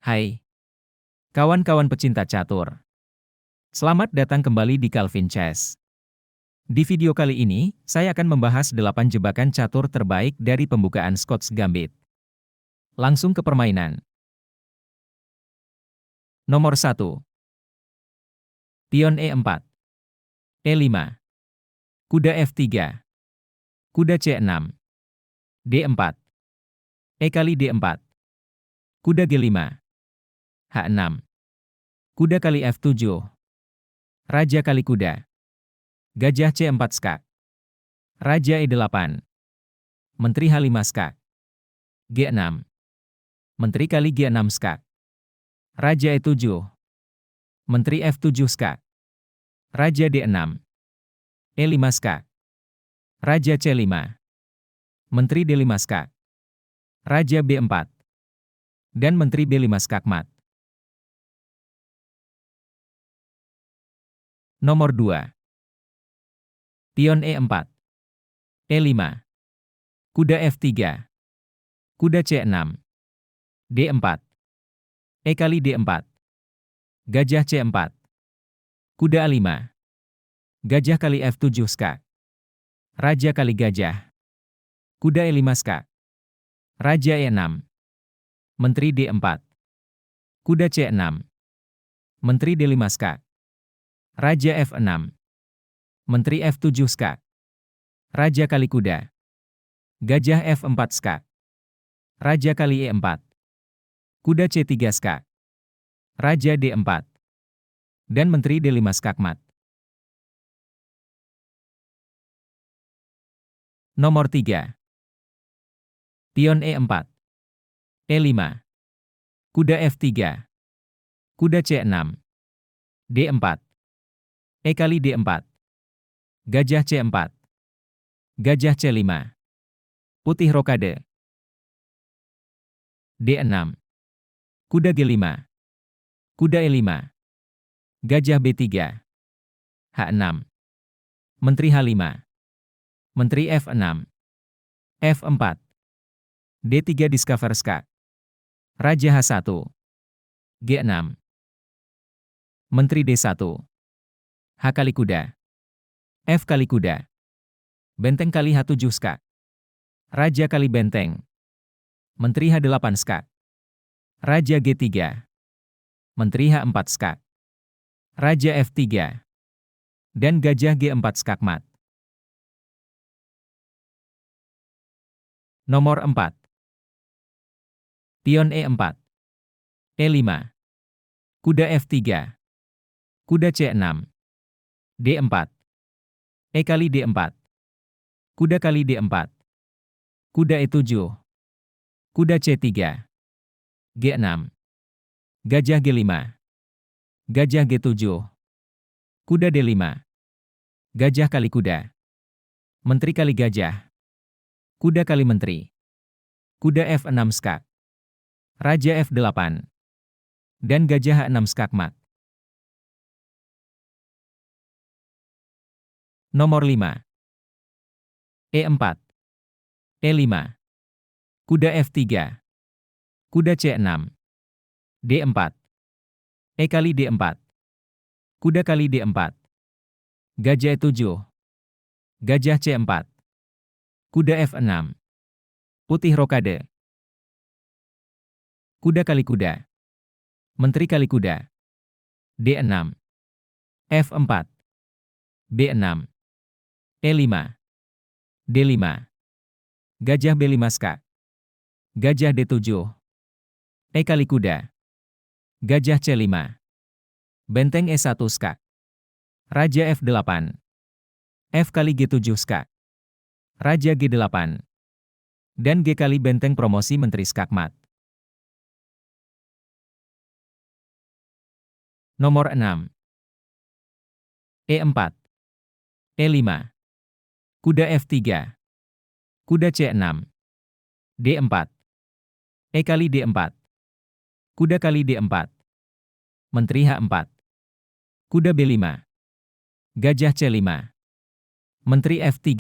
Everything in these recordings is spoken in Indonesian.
Hai, kawan-kawan pecinta catur. Selamat datang kembali di Calvin Chess. Di video kali ini, saya akan membahas 8 jebakan catur terbaik dari pembukaan Scotch Gambit. Langsung ke permainan. Nomor 1. Pion E4. E5. Kuda F3. Kuda C6. D4. E kali D4. Kuda G5. H6. Kuda kali F7. Raja kali kuda. Gajah C4 skak. Raja E8. Menteri H5 skak. G6. Menteri kali G6 skak. Raja E7. Menteri F7 skak. Raja D6. E5 skak. Raja C5. Menteri D5 skak. Raja B4. Dan Menteri B5 skak mat. Nomor 2. Pion E4. E5. Kuda F3. Kuda C6. D4. E kali D4. Gajah C4. Kuda A5. Gajah kali F7 skak. Raja kali gajah. Kuda E5 skak. Raja E6. Menteri D4. Kuda C6. Menteri D5 skak. Raja F6. Menteri F7 skak. Raja kali kuda. Gajah F4 skak. Raja kali E4. Kuda C3 skak. Raja D4. Dan Menteri D5 skak mat. Nomor 3. Pion E4. E5. Kuda F3. Kuda C6. D4. E kali D4. Gajah C4. Gajah C5. Putih rokade. D6. Kuda G5. Kuda E5. Gajah B3. H6. Menteri H5. Menteri F6. F4. D3 discover skak. Raja H1. G6. Menteri D1. H kali kuda. F kali kuda. Benteng kali H7 skak. Raja kali benteng. Menteri H8 skak. Raja G3. Menteri H4 skak. Raja F3. Dan gajah G4 skak mat. Nomor 4. Pion E4. E5. Kuda F3. Kuda C6. D4. E kali D4. Kuda kali D4. Kuda E7. Kuda C3. G6. Gajah G5. Gajah G7. Kuda D5. Gajah kali kuda. Menteri kali gajah. Kuda kali menteri. Kuda F6 skak. Raja F8. Dan gajah H6 skak mat. Nomor 5. E4. E5. Kuda F3. Kuda C6. D4. E kali D4. Kuda kali D4. Gajah E7. Gajah C4. Kuda F6. Putih rokade. Kuda kali kuda. Menteri kali kuda. D6. F4. B6. E5. D5. Gajah B5 skak. Gajah D7. E kali kuda. Gajah C5. Benteng E1 skak. Raja F8. F kali G7 skak. Raja G8. Dan G kali benteng promosi menteri skak mat. Nomor 6. E4. E5. Kuda F3. Kuda C6. D4. E kali D4. Kuda kali D4. Menteri H4. Kuda B5. Gajah C5. Menteri F3.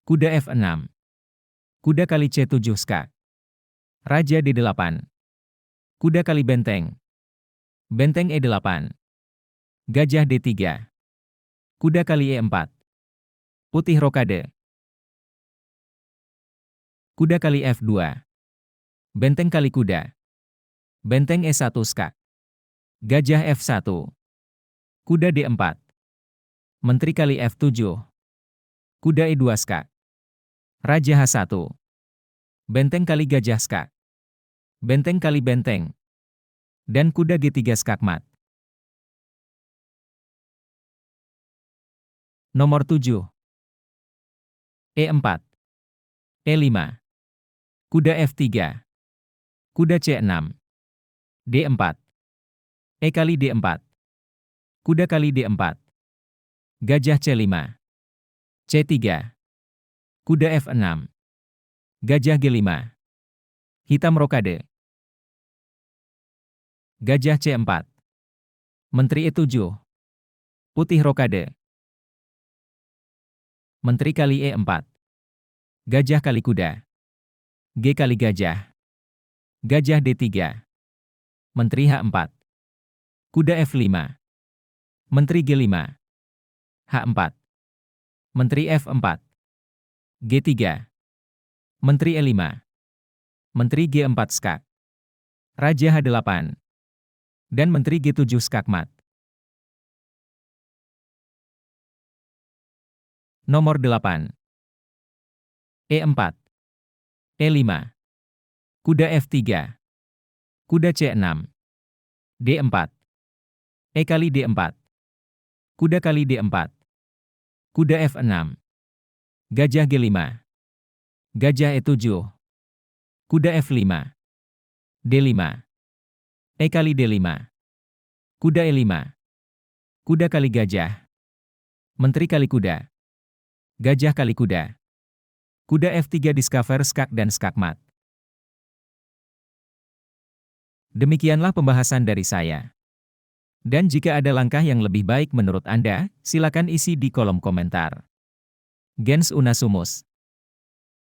Kuda F6. Kuda kali C7 skak. Raja D8. Kuda kali benteng. Benteng E8. Gajah D3. Kuda kali E4. Putih rokade. Kuda kali F2. Benteng kali kuda. Benteng E1 skak. Gajah F1. Kuda D4. Menteri kali F7. Kuda E2 skak. Raja H1. Benteng kali gajah skak. Benteng kali benteng. Dan kuda G3 skak mat. Nomor 7. E4. E5. Kuda F3. Kuda C6. D4. E kali D4. Kuda kali D4. Gajah C5. C3. Kuda F6. Gajah G5. Hitam rokade. Gajah C4. Menteri E7. Putih rokade. Menteri kali E4. Gajah kali kuda. G kali gajah. Gajah D3. Menteri H4. Kuda F5. Menteri G5. H4. Menteri F4. G3. Menteri E5. Menteri G4 skak. Raja H8. Dan Menteri G7 skak mat. Nomor 8. E4. E5. Kuda F3. Kuda C6. D4. E kali D4. Kuda kali D4. Kuda F6. Gajah G5. Gajah E7. Kuda F5. D5. E kali D5. Kuda E5. Kuda kali gajah. Menteri kali kuda. Gajah kali kuda. Kuda F3 discover skak dan skak mat. Demikianlah pembahasan dari saya. Dan jika ada langkah yang lebih baik menurut Anda, silakan isi di kolom komentar. Gens Unasumus.